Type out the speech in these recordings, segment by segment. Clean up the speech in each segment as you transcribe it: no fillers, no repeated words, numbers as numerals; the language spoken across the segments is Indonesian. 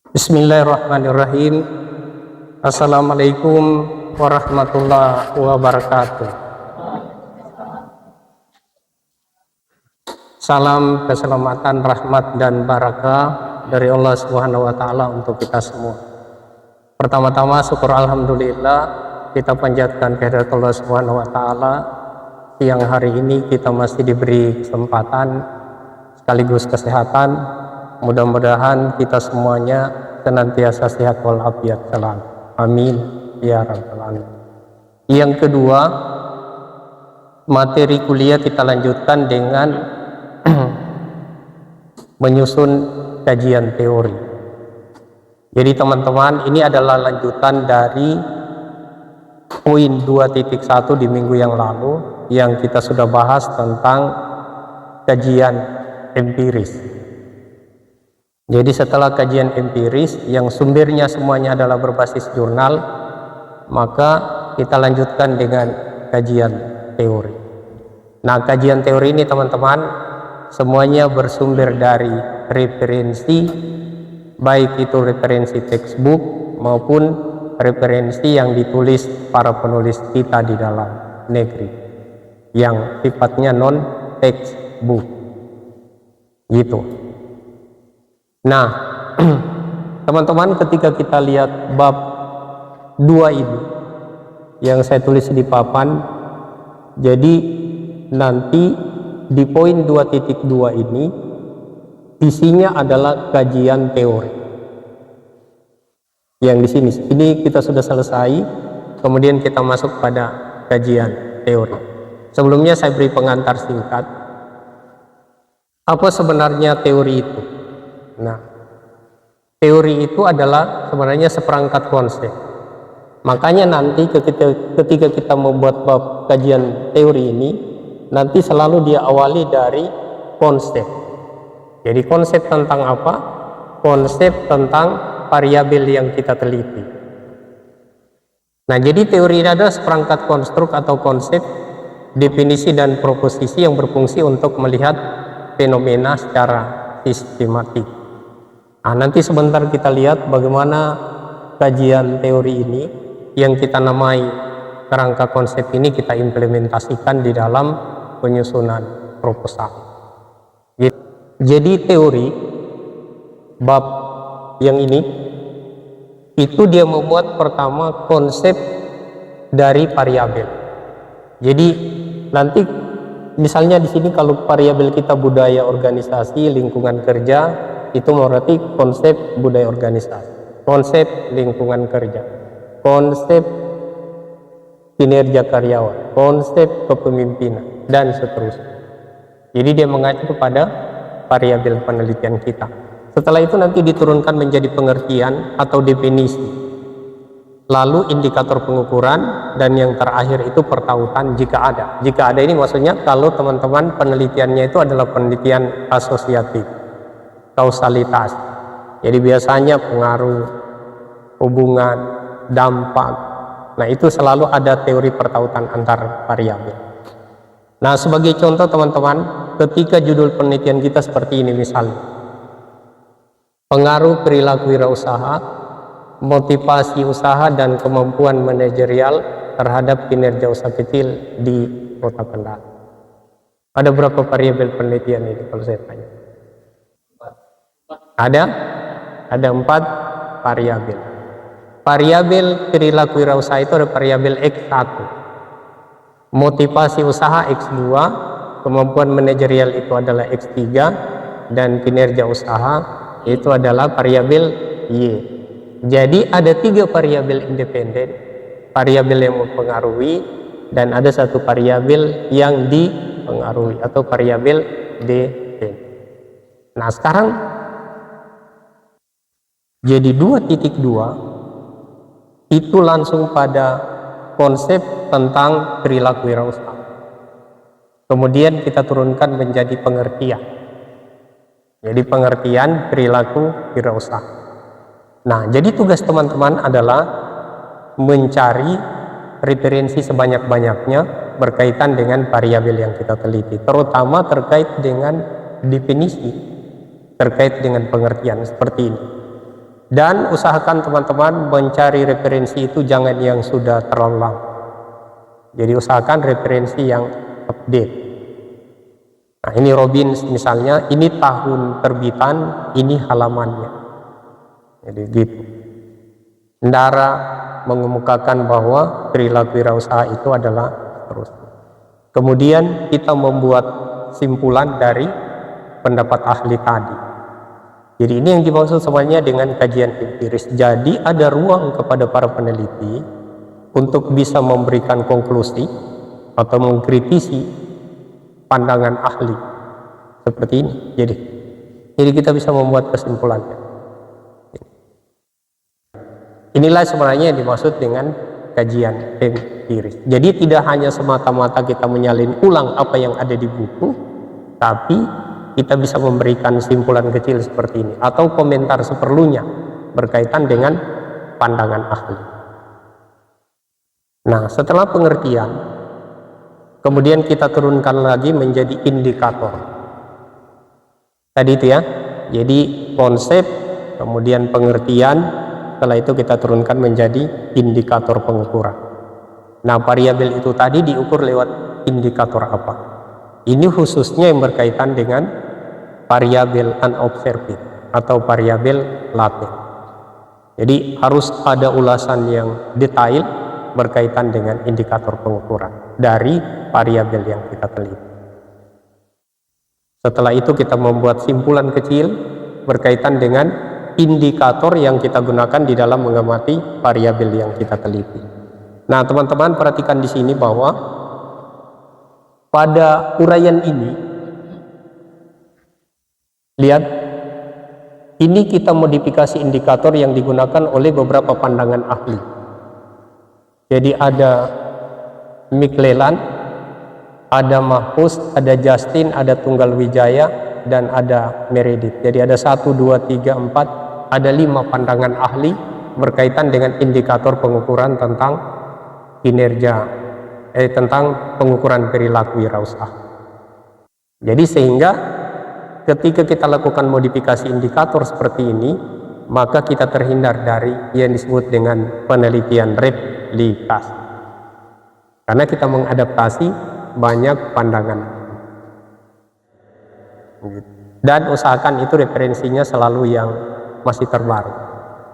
Bismillahirrahmanirrahim. Assalamualaikum warahmatullahi wabarakatuh. Salam keselamatan, rahmat dan barakah dari Allah Subhanahu wa taala untuk kita semua. Pertama-tama syukur alhamdulillah kita panjatkan kehadirat Allah Subhanahu wa taala. Siang hari ini kita masih diberi kesempatan sekaligus kesehatan. Mudah-mudahan kita semuanya senantiasa sehat walafiat selalu. Amin ya rabbal alamin. Yang kedua, materi kuliah kita lanjutkan dengan menyusun kajian teori. Jadi teman-teman, ini adalah lanjutan dari poin 2.1 di minggu yang lalu yang kita sudah bahas tentang kajian empiris. Jadi setelah kajian empiris yang sumbernya semuanya adalah berbasis jurnal, maka kita lanjutkan dengan kajian teori. Nah, kajian teori ini teman-teman semuanya bersumber dari referensi, baik itu referensi textbook maupun referensi yang ditulis para penulis kita di dalam negeri yang sifatnya non textbook gitu. Nah, teman-teman, ketika kita lihat bab 2 ini yang saya tulis di papan, jadi nanti di poin 2.2 ini isinya adalah kajian teori. Yang di sini kita sudah selesai, kemudian kita masuk pada kajian teori. Sebelumnya saya beri pengantar singkat. Apa sebenarnya teori itu? Nah, teori itu adalah sebenarnya seperangkat konsep. Makanya nanti ketika kita membuat bab kajian teori ini, nanti selalu dia awali dari konsep. Jadi konsep tentang apa? Konsep tentang variabel yang kita teliti. Nah, jadi teori ini adalah seperangkat konstruk atau konsep, definisi dan proposisi yang berfungsi untuk melihat fenomena secara sistematik. Nah, nanti sebentar kita lihat bagaimana kajian teori ini yang kita namai kerangka konsep ini kita implementasikan di dalam penyusunan proposal. Jadi teori bab yang ini itu dia membuat pertama konsep dari variabel. Jadi nanti misalnya di sini kalau variabel kita budaya organisasi, lingkungan kerja, itu berarti konsep budaya organisasi, konsep lingkungan kerja, konsep kinerja karyawan, konsep kepemimpinan, dan seterusnya. Jadi dia mengacu kepada variabel penelitian kita. Setelah itu nanti diturunkan menjadi pengertian atau definisi, lalu indikator pengukuran, dan yang terakhir itu pertautan jika ada. Jika ada ini maksudnya kalau teman-teman penelitiannya itu adalah penelitian asosiatif, kausalitas. Jadi biasanya pengaruh, hubungan, dampak. Nah, itu selalu ada teori pertautan antar variabel. Nah, sebagai contoh teman-teman, ketika judul penelitian kita seperti ini misalnya, pengaruh perilaku wirausaha, motivasi usaha dan kemampuan manajerial terhadap kinerja usaha kecil di Kota Kendal. Ada berapa variabel penelitian ini kalau saya tanya? Ada 4 variabel. Variabel perilaku wirausaha itu ada variabel X1, motivasi usaha X2, kemampuan manajerial itu adalah X3, dan kinerja usaha itu adalah variabel Y. Jadi ada 3 variabel independen, variabel yang mempengaruhi, dan ada 1 variabel yang dipengaruhi atau variabel dependen. Nah, sekarang jadi 2.2 itu langsung pada konsep tentang perilaku wirausaha. Kemudian kita turunkan menjadi pengertian. Jadi pengertian perilaku wirausaha. Nah, jadi tugas teman-teman adalah mencari referensi sebanyak-banyaknya berkaitan dengan variabel yang kita teliti, terutama terkait dengan definisi, terkait dengan pengertian seperti ini. Dan usahakan teman-teman mencari referensi itu jangan yang sudah terlalu lama. Jadi usahakan referensi yang update. Nah, ini Robbins misalnya, ini tahun terbitan, ini halamannya. Jadi gitu. Ndara mengemukakan bahwa perilaku wirausaha itu adalah terus. Kemudian kita membuat simpulan dari pendapat ahli tadi. Jadi ini yang dimaksud sebenarnya dengan kajian empiris. Jadi ada ruang kepada para peneliti untuk bisa memberikan konklusi atau mengkritisi pandangan ahli seperti ini. Jadi kita bisa membuat kesimpulannya. Inilah sebenarnya yang dimaksud dengan kajian empiris. Jadi tidak hanya semata-mata kita menyalin ulang apa yang ada di buku, tapi kita bisa memberikan simpulan kecil seperti ini atau komentar seperlunya berkaitan dengan pandangan ahli. Nah, setelah pengertian, kemudian kita turunkan lagi menjadi indikator. Tadi itu ya, jadi konsep, kemudian pengertian, setelah itu kita turunkan menjadi indikator pengukuran. Nah, variabel itu tadi diukur lewat indikator apa? Ini khususnya yang berkaitan dengan variabel unobserved atau variabel laten. Jadi harus ada ulasan yang detail berkaitan dengan indikator pengukuran dari variabel yang kita teliti. Setelah itu kita membuat simpulan kecil berkaitan dengan indikator yang kita gunakan di dalam mengamati variabel yang kita teliti. Nah, teman-teman perhatikan di sini bahwa pada uraian ini, lihat, ini kita modifikasi indikator yang digunakan oleh beberapa pandangan ahli. Jadi ada McClelland, ada Mahfuz, ada Justin, ada Tunggal Wijaya, dan ada Meredith. Jadi ada 1, 2, 3, 4, ada 5 pandangan ahli berkaitan dengan indikator pengukuran tentang kinerja, tentang pengukuran perilaku wirausaha. Jadi sehingga ketika kita lakukan modifikasi indikator seperti ini, maka kita terhindar dari yang disebut dengan penelitian replikasi. Karena kita mengadaptasi banyak pandangan. Dan usahakan itu referensinya selalu yang masih terbaru.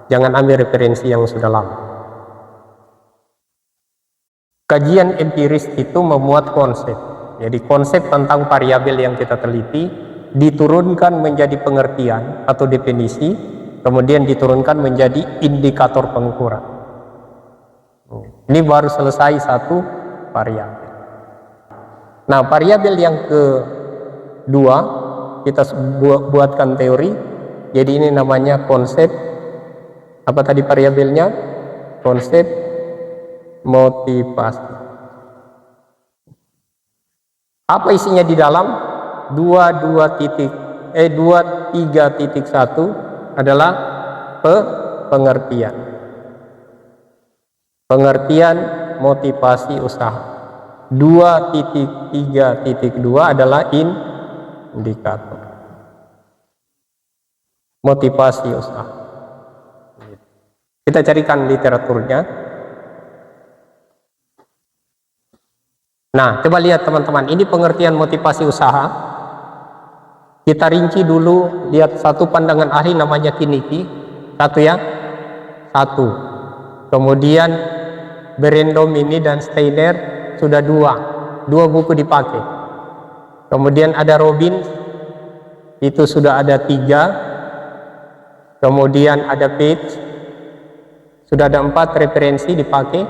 Jangan ambil referensi yang sudah lama. Kajian empiris itu memuat konsep. Jadi konsep tentang variabel yang kita teliti diturunkan menjadi pengertian atau definisi, kemudian diturunkan menjadi indikator pengukuran. Ini baru selesai satu variabel. Nah, variabel yang kedua kita buatkan teori. Jadi ini namanya konsep, apa tadi variabelnya? Konsep motivasi. Apa isinya di dalam? 23.1 adalah pengertian. Pengertian motivasi usaha. 2.3.2 adalah indikator motivasi usaha. Kita carikan literaturnya. Nah, coba lihat teman-teman, ini pengertian motivasi usaha. Kita rinci dulu, lihat satu pandangan ahli namanya Kiniki, satu ya, satu. Kemudian Berendomini dan Steiner sudah dua buku dipakai. Kemudian ada Robbins, itu sudah ada 3. Kemudian ada Page, sudah ada 4 referensi dipakai.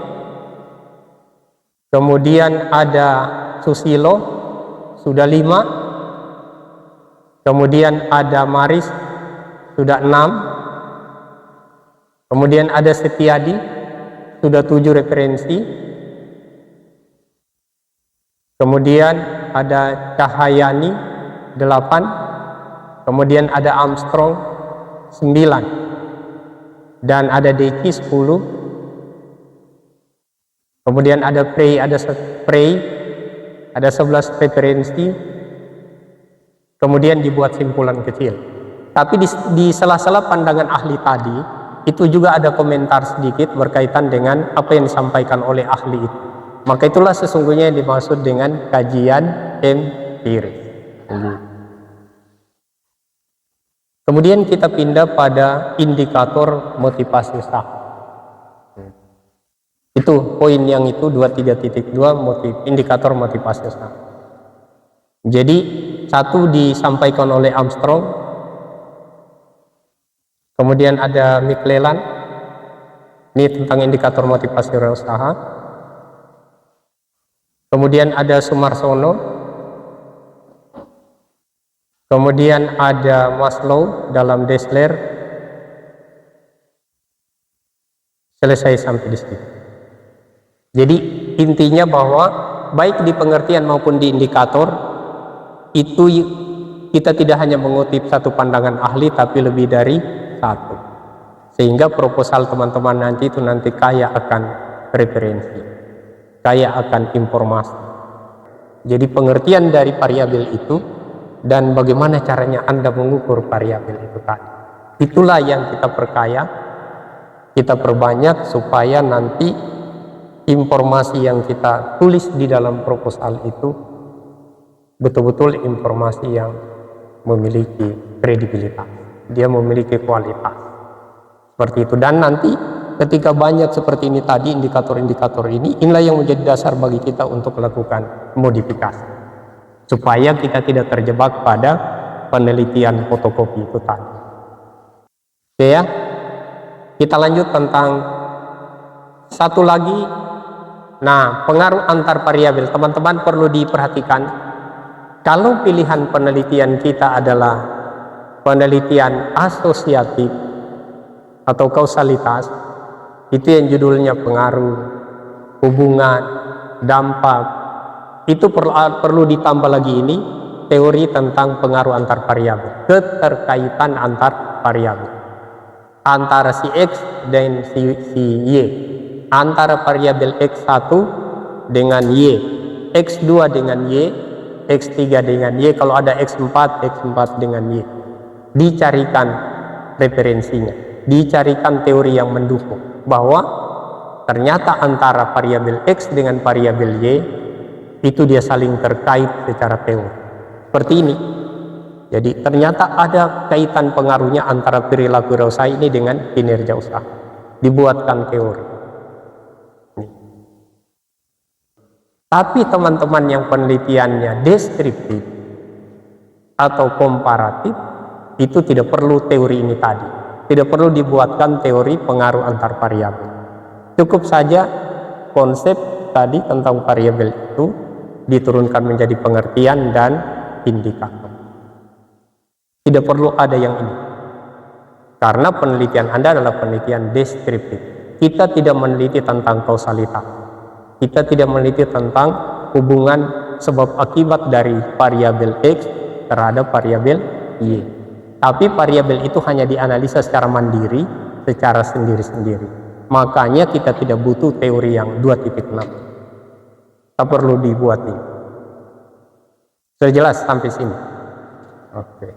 Kemudian ada Susilo, sudah 5. Kemudian ada Maris, sudah 6. Kemudian ada Setiadi, sudah 7 referensi. Kemudian ada Cahayani, 8. Kemudian ada Armstrong, 9, dan ada Deci 10. Kemudian ada Prey, ada 11 referensi. Kemudian dibuat simpulan kecil. Tapi di sela-sela pandangan ahli tadi itu juga ada komentar sedikit berkaitan dengan apa yang disampaikan oleh ahli itu. Maka itulah sesungguhnya yang dimaksud dengan kajian empiris. Kemudian kita pindah pada indikator motivasi usaha. Itu poin yang itu 23.2 indikator motivasi usaha. Jadi satu disampaikan oleh Armstrong, kemudian ada McClellan, ini tentang indikator motivasi usaha. Kemudian ada Sumarsono, kemudian ada Maslow dalam Dassler. Selesai sampai di situ. Jadi intinya bahwa baik di pengertian maupun di indikator itu kita tidak hanya mengutip satu pandangan ahli, tapi lebih dari satu, sehingga proposal teman-teman nanti itu nanti kaya akan referensi, kaya akan informasi. Jadi pengertian dari variabel itu dan bagaimana caranya Anda mengukur variabel itu tadi, itulah yang kita perkaya, kita perbanyak supaya nanti informasi yang kita tulis di dalam proposal itu betul-betul informasi yang memiliki kredibilitas, dia memiliki kualitas seperti itu. Dan nanti ketika banyak seperti ini tadi indikator-indikator ini, inilah yang menjadi dasar bagi kita untuk melakukan modifikasi supaya kita tidak terjebak pada penelitian fotokopi itu tadi. Oke ya, kita lanjut tentang satu lagi. Nah, pengaruh antar variabel, teman-teman perlu diperhatikan. Kalau pilihan penelitian kita adalah penelitian asosiatif atau kausalitas, itu yang judulnya pengaruh, hubungan, dampak, itu perlu ditambah lagi ini teori tentang pengaruh antar variabel, keterkaitan antar variabel antara si X dan si Y, antara variabel X1 dengan Y, X2 dengan Y, X3 dengan Y, kalau ada X4, X4 dengan Y. Dicarikan referensinya, dicarikan teori yang mendukung bahwa ternyata antara variabel X dengan variabel Y itu dia saling terkait secara teori. Seperti ini. Jadi ternyata ada kaitan pengaruhnya antara perilaku usaha ini dengan kinerja usaha. Dibuatkan teori. Tapi teman-teman yang penelitiannya deskriptif atau komparatif, itu tidak perlu teori ini tadi. Tidak perlu dibuatkan teori pengaruh antar variabel. Cukup saja konsep tadi tentang variabel itu diturunkan menjadi pengertian dan indikator. Tidak perlu ada yang ini. Karena penelitian Anda adalah penelitian deskriptif. Kita tidak meneliti tentang kausalitas. Kita tidak meneliti tentang hubungan sebab akibat dari variabel X terhadap variabel Y. Tapi variabel itu hanya dianalisa secara mandiri, secara sendiri-sendiri. Makanya kita tidak butuh teori yang 2.6. Tak perlu dibuat ini. Sudah jelas sampai sini? Oke.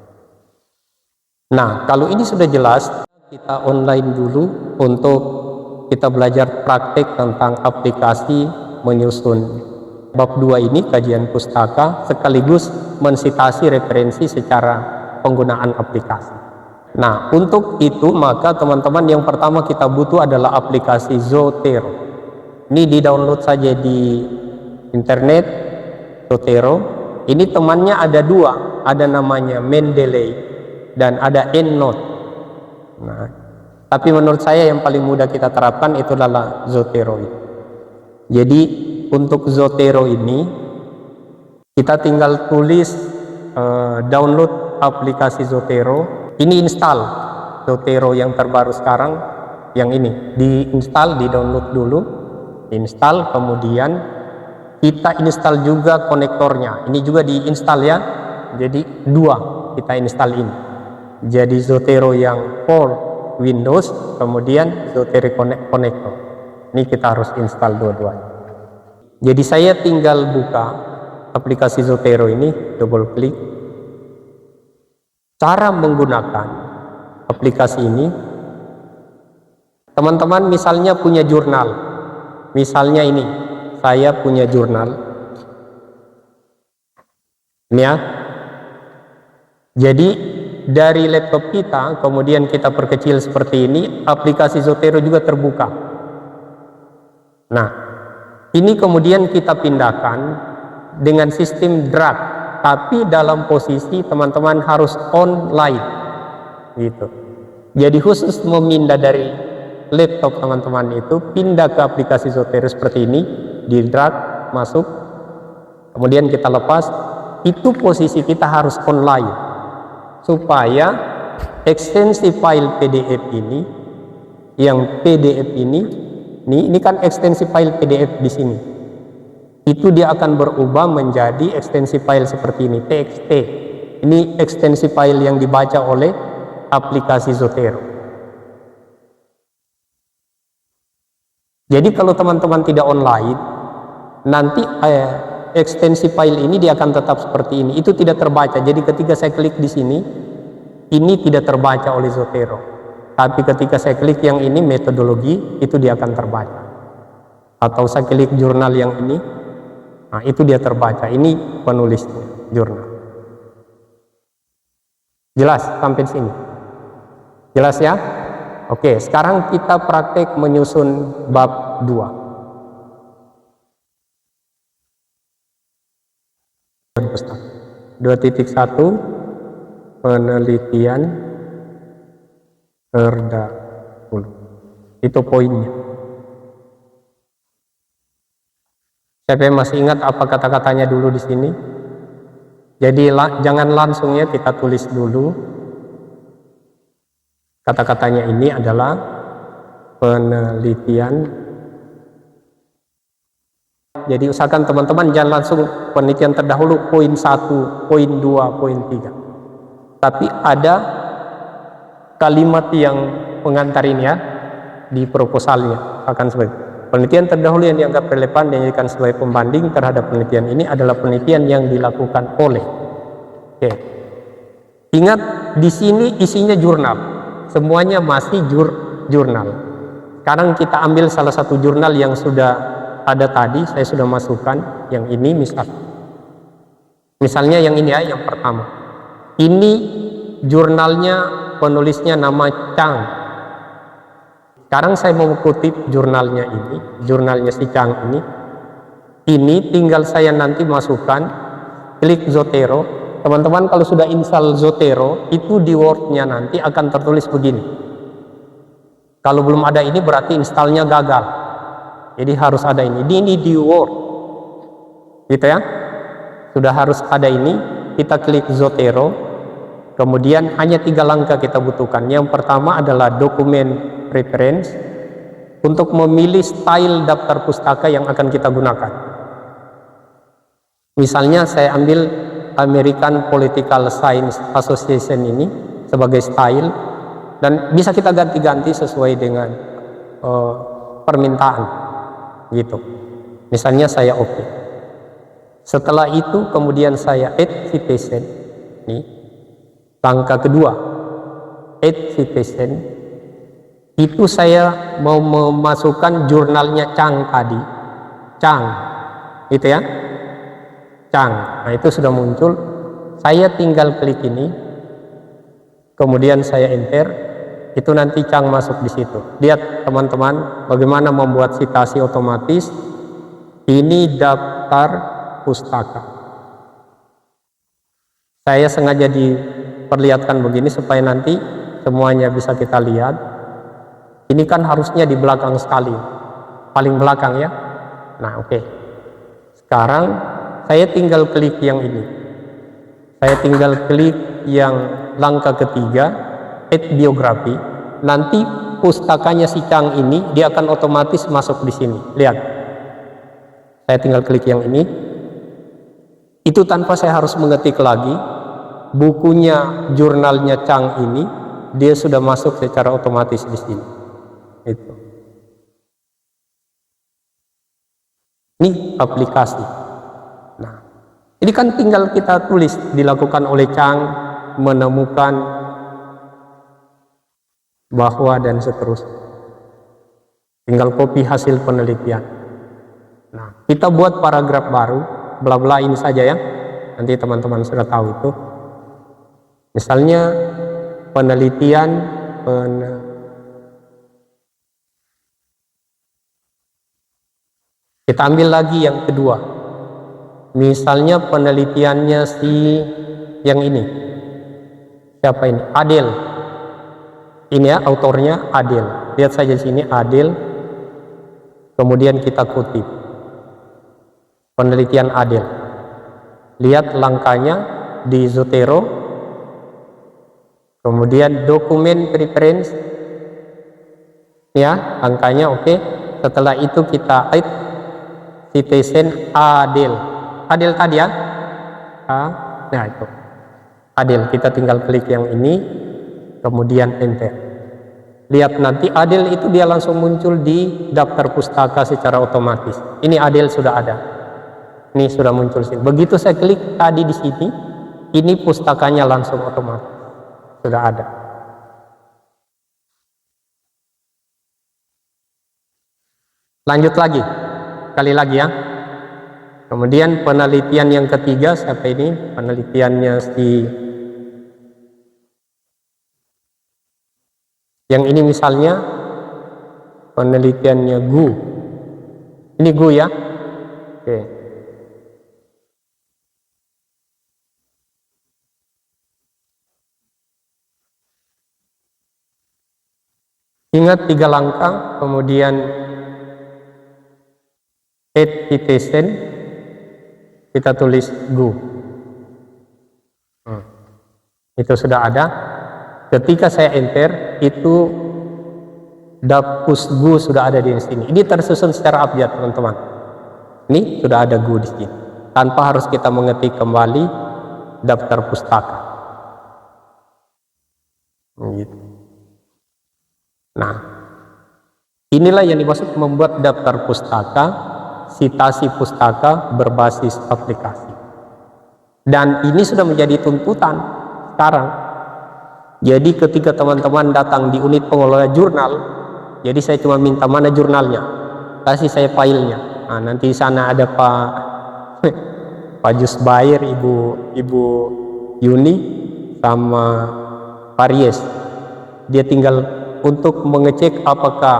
Nah, kalau ini sudah jelas, kita online dulu untuk kita belajar praktek tentang aplikasi menyusun bab 2 ini, kajian pustaka, sekaligus mensitasi referensi secara penggunaan aplikasi. Nah, untuk itu maka teman-teman yang pertama kita butuh adalah aplikasi Zotero. Ini di-download saja di internet, Zotero. Ini temannya ada dua, ada namanya Mendeley dan ada EndNote. Nah, tapi menurut saya yang paling mudah kita terapkan itu adalah Zotero. Jadi untuk Zotero ini kita tinggal tulis download aplikasi Zotero. Ini install Zotero yang terbaru sekarang, yang ini diinstal, di-download dulu, install, kemudian kita install juga konektornya. Ini juga diinstal ya. Jadi dua kita install ini. Jadi Zotero yang for Windows, kemudian Zotero Connector. Ini kita harus install dua-duanya. Jadi saya tinggal buka aplikasi Zotero ini, double klik. Cara menggunakan aplikasi ini, Teman-teman misalnya punya jurnal, misalnya ini, saya punya jurnal, ini ya. Jadi dari laptop kita, kemudian kita perkecil seperti ini, aplikasi Zotero juga terbuka. Nah, ini kemudian kita pindahkan dengan sistem drag, tapi dalam posisi teman-teman harus online, gitu. Jadi khusus memindah dari laptop teman-teman itu, pindah ke aplikasi Zotero seperti ini, di drag, masuk, kemudian kita lepas, itu posisi kita harus online. Supaya ekstensi file PDF ini, yang PDF ini kan ekstensi file PDF di sini. Itu dia akan berubah menjadi ekstensi file seperti ini, TXT. Ini ekstensi file yang dibaca oleh aplikasi Zotero. Jadi kalau teman-teman tidak online, nanti ekstensi file ini dia akan tetap seperti ini, itu tidak terbaca. Jadi ketika saya klik di sini, ini tidak terbaca oleh Zotero, tapi ketika saya klik yang ini, metodologi, itu dia akan terbaca. Atau saya klik jurnal yang ini, nah itu dia terbaca. Ini penulisnya, jurnal. Jelas sampai sini? Jelas ya? Oke, sekarang kita praktek menyusun bab 2. 2.1 penelitian terdahulu, itu poinnya. Siapa yang masih ingat apa kata-katanya dulu di sini? Jadi jangan langsung ya, kita tulis dulu kata-katanya. Ini adalah penelitian. Jadi usahakan teman-teman jangan langsung penelitian terdahulu poin 1, poin 2, poin 3. Tapi ada kalimat yang pengantar ini ya di proposalnya, akan sebagai penelitian terdahulu yang dianggap relevan dan dijadikan sebagai pembanding terhadap penelitian ini adalah penelitian yang dilakukan oleh. Oke. Ingat di sini isinya jurnal. Semuanya masih jurnal. Sekarang kita ambil salah satu jurnal yang sudah ada tadi, saya sudah masukkan yang ini misalnya yang ini ya, yang pertama. Ini jurnalnya, penulisnya nama Chang. Sekarang saya mau kutip jurnalnya ini, jurnalnya si Chang ini. Ini tinggal saya nanti masukkan, klik Zotero. Teman-teman kalau sudah install Zotero, itu di Word-nya nanti akan tertulis begini. Kalau belum ada ini berarti installnya gagal. Jadi harus ada ini di Word, gitu ya. Sudah harus ada ini. Kita klik Zotero, kemudian hanya 3 langkah kita butuhkan. Yang pertama adalah dokumen reference untuk memilih style daftar pustaka yang akan kita gunakan. Misalnya saya ambil American Political Science Association ini sebagai style, dan bisa kita ganti-ganti sesuai dengan permintaan. Gitu. Misalnya saya oke. Setelah itu kemudian saya add citation. Nih. Langkah kedua, add citation. Itu saya mau memasukkan jurnalnya Chang tadi. Chang. Itu ya. Chang. Nah, itu sudah muncul. Saya tinggal klik ini. Kemudian saya enter. Itu nanti Chang masuk di situ. Lihat teman-teman bagaimana membuat citasi otomatis. Ini daftar pustaka. Saya sengaja diperlihatkan begini supaya nanti semuanya bisa kita lihat. Ini kan harusnya di belakang sekali, paling belakang ya. Nah oke. Sekarang saya tinggal klik yang ini. Saya tinggal klik yang langkah ketiga, add biografi. Nanti pustakanya si Chang ini dia akan otomatis masuk di sini. Lihat, saya tinggal klik yang ini. Itu tanpa saya harus mengetik lagi. Bukunya, jurnalnya Chang ini dia sudah masuk secara otomatis di sini. Itu. Ini aplikasi. Nah, ini kan tinggal kita tulis dilakukan oleh Chang, menemukan bahwa dan seterusnya. tinggal copy hasil penelitian. Nah, kita buat paragraf baru, bla bla ini saja ya. Nanti teman-teman sudah tahu itu. Misalnya penelitian kita ambil lagi yang kedua. Misalnya penelitiannya si yang ini. Siapa ini? Adel. Ini ya autornya Adel. Lihat saja di sini Adel. Kemudian kita kutip penelitian Adel. Lihat langkahnya di Zotero. Kemudian dokumen preference. Ya, angkanya oke. Setelah itu kita add citation Adel. Adel tadi ya. Nah itu. Adel, kita tinggal klik yang ini, kemudian enter. Lihat nanti Adel itu dia langsung muncul di daftar pustaka secara otomatis. Ini Adel sudah ada. Ini sudah muncul sini. Begitu saya klik tadi di sini, ini pustakanya langsung otomatis. Sudah ada. Lanjut lagi. Sekali lagi ya. Kemudian penelitian yang ketiga, siapa ini? Penelitiannya si yang ini misalnya penelitiannya Gu. Ini Gu ya. Oke. Ingat 3 langkah, kemudian add citation, kita tulis Gu. Itu sudah ada. Ketika saya enter, itu dapus Gu sudah ada di sini. Ini tersusun secara abjad, teman-teman. Ini sudah ada Gu di sini. Tanpa harus kita mengetik kembali daftar pustaka. Gitu. Nah, inilah yang dimaksud membuat daftar pustaka, sitasi pustaka berbasis aplikasi. Dan ini sudah menjadi tuntutan sekarang. Jadi ketika teman-teman datang di unit pengelola jurnal, jadi saya cuma minta mana jurnalnya, kasih saya filenya. Nah, nanti di sana ada Pak Jusbair, Ibu Yuni, sama Paries. Dia tinggal untuk mengecek apakah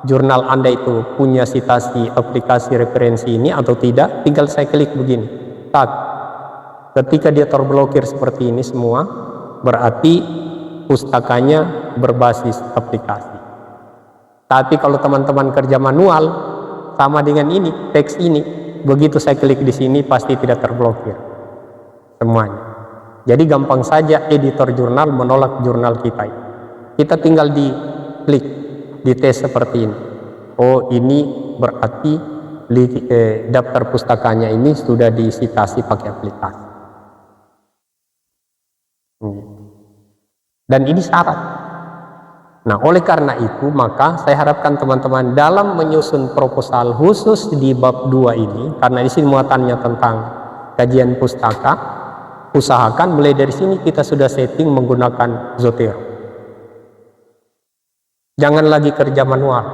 jurnal Anda itu punya citasi aplikasi referensi ini atau tidak, tinggal saya klik begini. Tak. Ketika dia terblokir seperti ini semua, berarti pustakanya berbasis aplikasi. Tapi kalau teman-teman kerja manual, sama dengan ini, teks ini, begitu saya klik di sini pasti tidak terblokir semuanya. Jadi gampang saja editor jurnal menolak jurnal kita. Kita tinggal di klik, di tes seperti ini. Oh, ini berarti daftar pustakanya ini sudah disitasi pakai aplikasi. Dan ini syarat. Nah, oleh karena itu maka saya harapkan teman-teman dalam menyusun proposal khusus di bab 2 ini, karena di sini muatannya tentang kajian pustaka, usahakan mulai dari sini kita sudah setting menggunakan Zotero. Jangan lagi kerja manual,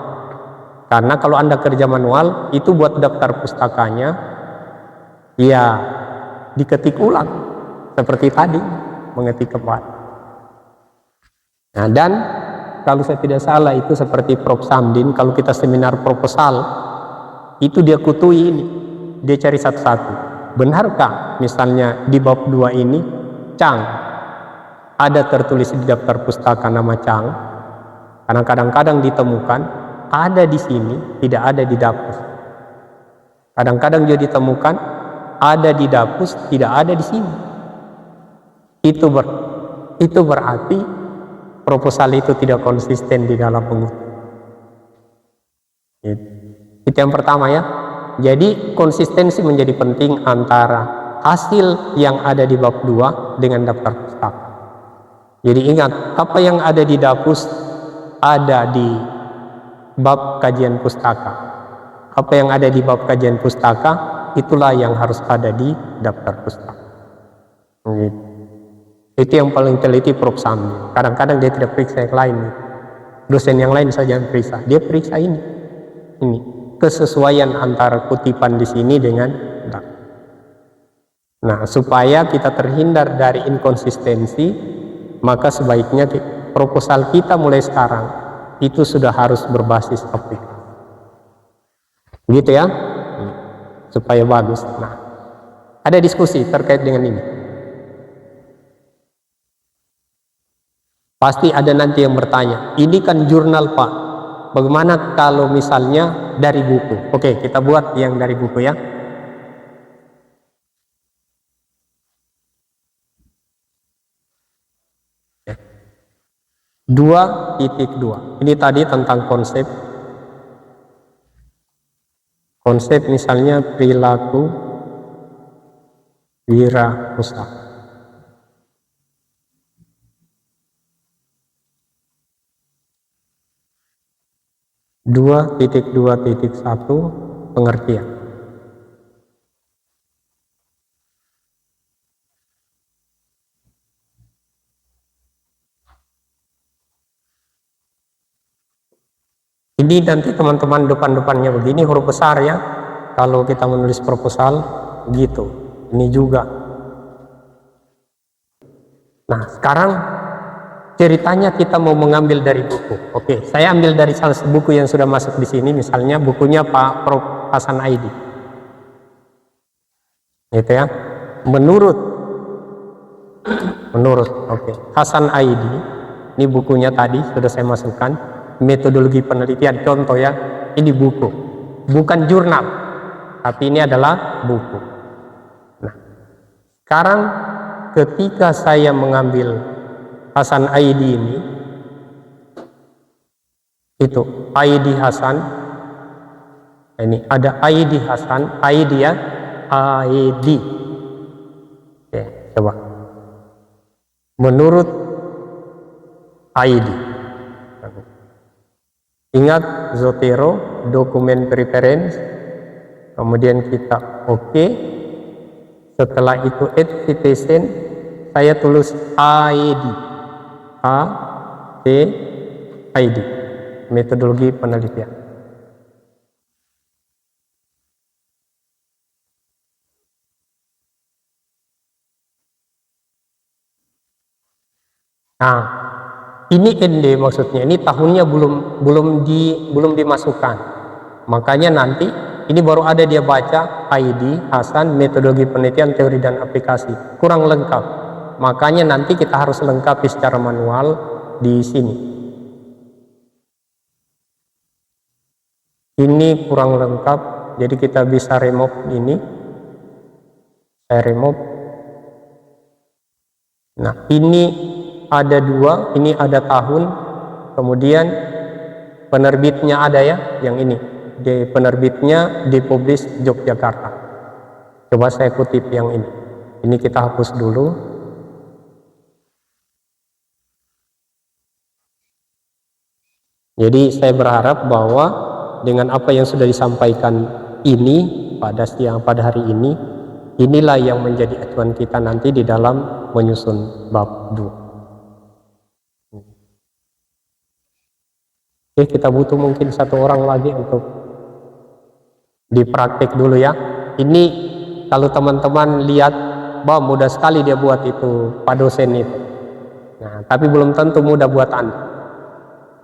karena kalau Anda kerja manual itu buat daftar pustakanya ya diketik ulang seperti tadi, mengetik kembali. Nah, dan kalau saya tidak salah itu seperti Prof. Samdin, kalau kita seminar proposal itu dia kutui ini, dia cari satu-satu. Benarkah misalnya di bab 2 ini Chang ada tertulis di daftar pustaka nama Chang? Karena kadang-kadang ditemukan ada di sini, tidak ada di dapus. Kadang-kadang juga ditemukan ada di dapus, tidak ada di sini. Itu berarti proposal itu tidak konsisten di dalam pengutip. Itu yang pertama ya. Jadi konsistensi menjadi penting antara hasil yang ada di bab 2 dengan daftar pustaka. Jadi ingat, apa yang ada di dapus ada di bab kajian pustaka. Apa yang ada di bab kajian pustaka itulah yang harus ada di daftar pustaka. Itu yang paling teliti Prof. Samdi. Kadang-kadang dia tidak periksa yang lain. dosen yang lain saja yang periksa, dia periksa ini kesesuaian antara kutipan di sini dengan nah, supaya kita terhindar dari inkonsistensi, maka sebaiknya proposal kita mulai sekarang itu sudah harus berbasis aplikasi, gitu ya, supaya bagus. Nah, ada diskusi terkait dengan ini. Pasti ada nanti yang bertanya, ini kan jurnal Pak, bagaimana kalau misalnya dari buku? Oke, kita buat yang dari buku ya. Dua titik dua. Ini tadi tentang konsep misalnya perilaku wirausaha. 2.2.1 pengertian. Ini nanti teman-teman depan-depannya begini huruf besar ya, kalau kita menulis proposal gitu. Ini juga. Nah, sekarang ceritanya kita mau mengambil dari buku. Oke, saya ambil dari salah satu buku yang sudah masuk di sini, misalnya bukunya Pak Prof. Hasan Aidi. Gitu ya. Menurut oke, Hasan Aidi, ini bukunya tadi sudah saya masukkan, metodologi penelitian, contoh ya, ini buku, bukan jurnal, tapi ini adalah buku. Nah, sekarang ketika saya mengambil Hasan Aidi ini, itu Aidi Hasan, ini ada Aidi Hasan, Aidi ya, Aidi. Oke, coba. Menurut Aidi, ingat Zotero, dokumen preference, kemudian kita oke. Setelah itu add citation, saya tulis Aidi. A-T-I-D, metodologi penelitian. Nah, ini ND maksudnya, ini tahunnya belum dimasukkan. Makanya nanti ini baru ada dia baca ID Hasan, metodologi penelitian, teori dan aplikasi, kurang lengkap. Makanya nanti kita harus lengkapi secara manual di sini. Ini kurang lengkap, jadi kita bisa remove ini. Saya remove. Nah, ini ada dua, ini ada tahun, kemudian penerbitnya ada ya, yang ini. Penerbitnya dipublish Yogyakarta. Coba saya kutip yang ini. Ini kita hapus dulu. Jadi saya berharap bahwa dengan apa yang sudah disampaikan ini pada hari ini, inilah yang menjadi acuan kita nanti di dalam menyusun bab 2. Oke, kita butuh mungkin satu orang lagi untuk dipraktik dulu ya. Ini kalau teman-teman lihat, bahwa mudah sekali dia buat itu Pak dosen itu. Nah, tapi belum tentu mudah buat Anda.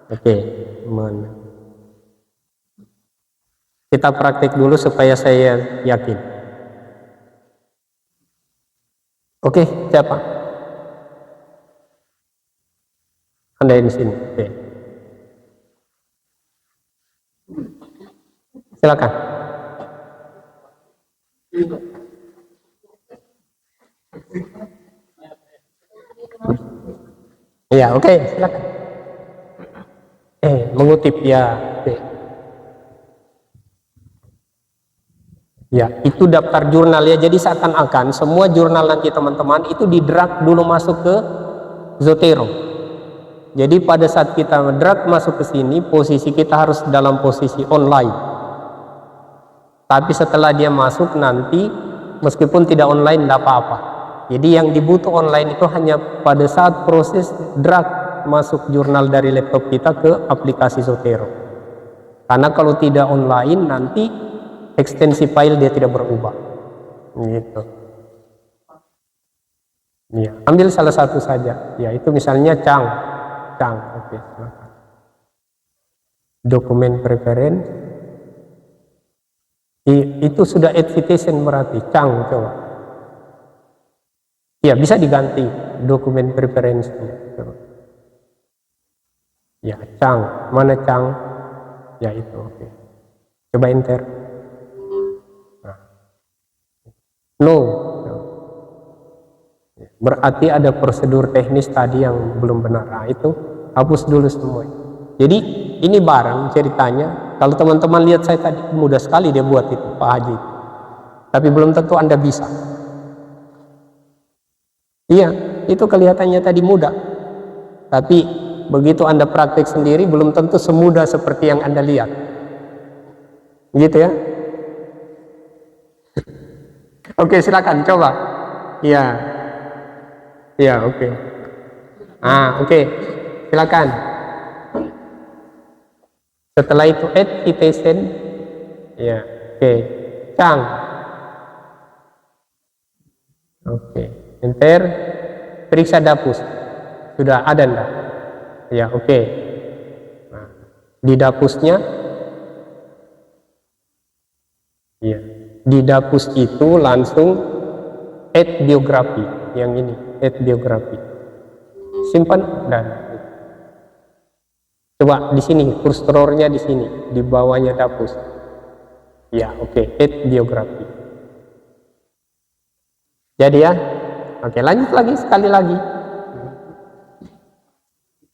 Oke, kita praktik dulu supaya saya yakin. Oke, siapa? Anda di sini. Oke. Silakan. Iya, oke, silakan. Mengutip ya. Ya, itu daftar jurnal ya. Jadi seakan-akan semua jurnal nanti teman-teman itu di-drag dulu masuk ke Zotero. Jadi pada saat kita drag masuk ke sini, posisi kita harus dalam posisi online. Tapi setelah dia masuk nanti, meskipun tidak online tidak apa-apa. Jadi yang dibutuh online itu hanya pada saat proses drag masuk jurnal dari laptop kita ke aplikasi Zotero. Karena kalau tidak online nanti ekstensi file dia tidak berubah. Gitu. Ya, ambil salah satu saja. Ya, itu misalnya Chang. Oke, silakan. Dokumen preference. Itu sudah invitation berarti Chang, coba. Ya, bisa diganti dokumen preference. Ya, Chang. Mana Chang? Ya, itu. Oke. Coba enter. Nah. No. Berarti ada prosedur teknis tadi yang belum benar. Nah, itu hapus dulu semua. Jadi ini barang ceritanya. Kalau teman-teman lihat saya tadi mudah sekali dia buat itu, Pak Haji. Tapi belum tentu Anda bisa. Iya, itu kelihatannya tadi mudah. Tapi begitu Anda praktik sendiri belum tentu semudah seperti yang Anda lihat. Gitu ya. Oke, silakan coba. Iya. Ya, oke. Oke. Silakan. Setelah itu add citation. Ya, oke. Chang. Oke. Enter. Periksa dapus. Sudah ada enggak? Ya, oke. Nah, di dapusnya. Ya. Di dapus itu langsung add biografi. Yang ini. Add biografi. Simpan dan coba di sini kursornya di sini di bawahnya dapus. Ya, oke. Add biografi. Jadi ya. Oke, lanjut lagi sekali lagi.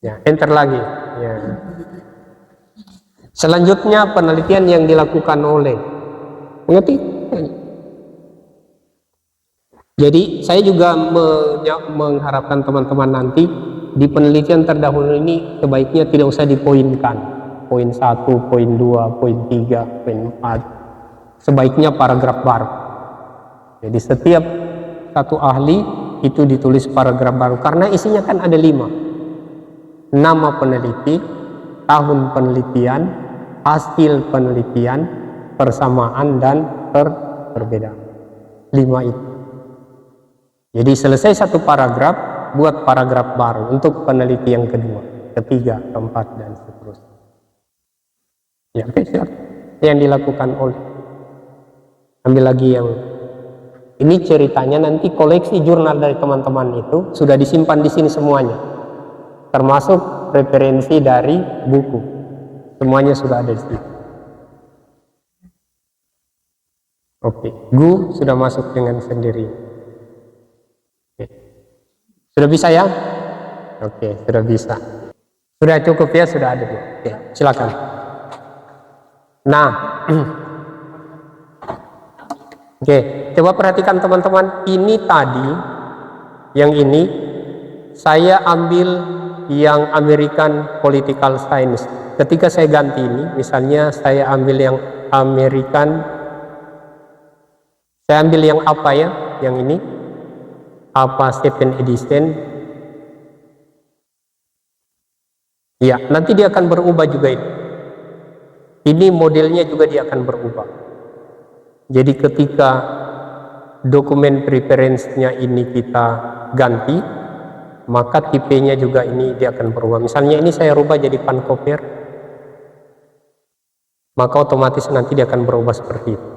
Ya, enter lagi. Ya. Selanjutnya penelitian yang dilakukan oleh mengerti? Jadi saya juga mengharapkan teman-teman nanti di penelitian terdahulu ini sebaiknya tidak usah dipoinkan. Poin 1, poin 2, poin 3, poin 4. Sebaiknya paragraf baru. Jadi setiap satu ahli itu ditulis paragraf baru. Karena isinya kan ada 5. Nama peneliti, tahun penelitian, hasil penelitian, persamaan, dan perbedaan. 5 itu. Jadi selesai satu paragraf, buat paragraf baru untuk peneliti yang kedua, ketiga, keempat, dan seterusnya. Ya, oke, silakan. Yang dilakukan oleh. Ambil lagi yang ini ceritanya nanti koleksi jurnal dari teman-teman itu sudah disimpan di sini semuanya, termasuk referensi dari buku. Semuanya sudah ada di sini. Oke, Gu sudah masuk dengan sendiri. Sudah bisa ya? Oke, sudah bisa. Sudah cukup ya, sudah ada. Oke, silakan. Nah, oke, coba perhatikan teman-teman. Ini tadi, yang ini, saya ambil yang American Political Science. Ketika saya ganti ini, misalnya saya ambil yang American, saya ambil yang apa ya? Yang ini. Apa 7 edition? Ya, nanti dia akan berubah juga ini. Ini modelnya juga dia akan berubah. Jadi ketika dokumen preference-nya ini kita ganti, maka tipenya juga ini dia akan berubah. Misalnya ini saya rubah jadi pancopier, maka otomatis nanti dia akan berubah seperti itu.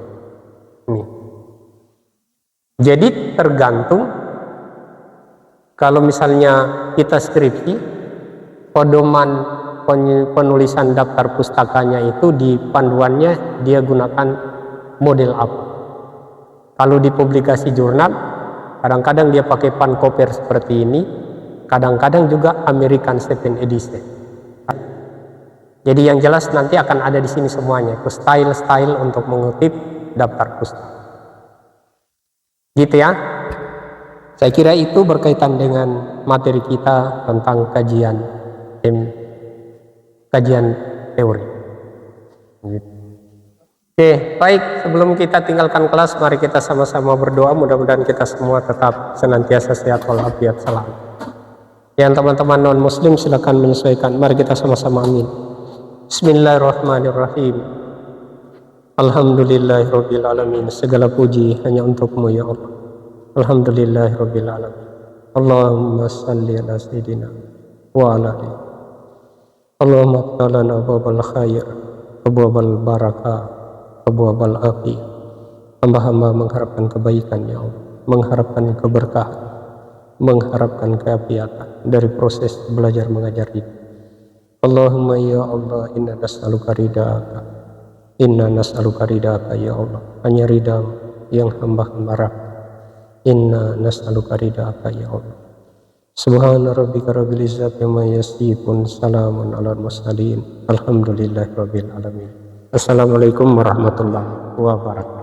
Ini. Jadi tergantung. Kalau misalnya kita skripsi, pedoman penulisan daftar pustakanya itu di panduannya dia gunakan model apa. Kalau di publikasi jurnal, kadang-kadang dia pakai pancopier seperti ini, kadang-kadang juga American 7 edition. Jadi yang jelas nanti akan ada di sini semuanya, ke style-style untuk mengutip daftar pustaka. Gitu ya. Saya kira itu berkaitan dengan materi kita tentang kajian teori. Oke, baik. Sebelum kita tinggalkan kelas, mari kita sama-sama berdoa. Mudah-mudahan kita semua tetap senantiasa sehat walafiat selalu. Yang teman-teman non muslim silakan menyesuaikan. Mari kita sama-sama amin. Bismillahirrahmanirrahim. Alhamdulillahirabbil alamin. Segala puji hanya untukmu ya Allah. Alhamdulillahirabbil alamin. Allahumma salli ala sayyidina wa ala alihi. Allahumma iftah lana abwabal khair, abwabal barakah, abwabal afiyah. Hamba-hamba mengharapkan kebaikan ya Allah, mengharapkan keberkahan, mengharapkan keapiatan dari proses belajar mengajar ini. Allahumma ya Allah, inna nas'aluka ridhaka, inna nas'aluka ridhaka ya Allah, hanya ridhamu yang hamba-hamba harap. Inna nas'aluka ridhaka ya Allah. Subhana rabbika rabbil izzati amma yasifun, salamun alal mursalin, alhamdulillahi rabbil alamin. Assalamualaikum warahmatullahi wabarakatuh.